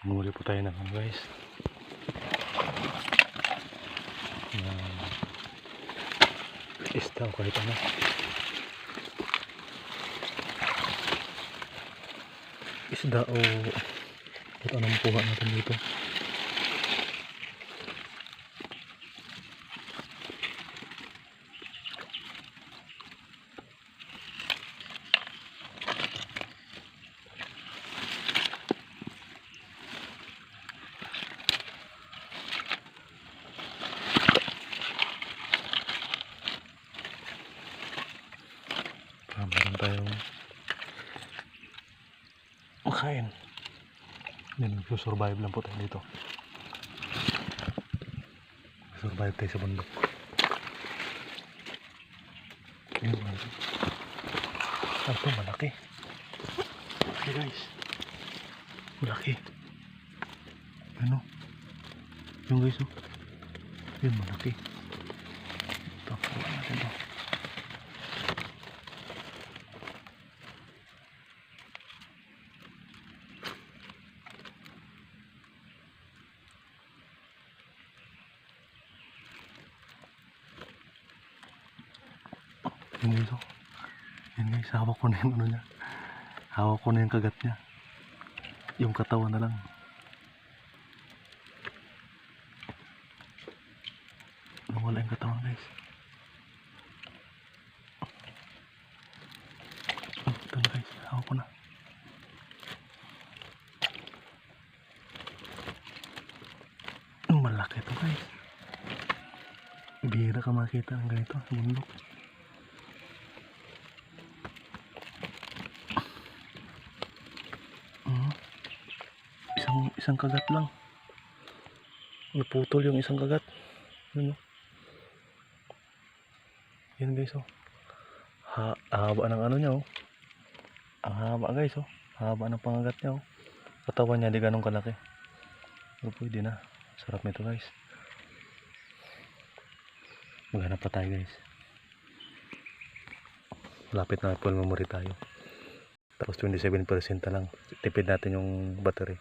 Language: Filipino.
Muli po tayo naman guys. Isda o kahit ano. Isda o kahit ano makuha natin dito. Meron tayong makain. Survive lang po tayo dito. Survive tayo sa bundok. Yun, ito malaki. Okay guys, malaki. Ano yung guys, oh, yun malaki. Ito, kuha natin ito. Yun guys, oh. Yan guys, hawak ko na yung ano niya. Hawak ko na yung kagat niya. Yung katawan na lang. Nawala yung katawan guys. Ito na guys, hawak ko na. Malaki ito guys. Bihira ka makita ng ganito sa bundok. Isang kagat lang. Naputol yung isang kagat. Ano? Yan guys, oh. Haba ng ano niya, oh. Ang haba guys, oh. Haba ng pangagat niya, oh. Katawan niya di ganun kalaki. So, pwede na. Sarap nito guys. Maghanap pa tayo guys. Lapit na full memory tayo. Tapos 27% na lang. Tipid natin yung battery.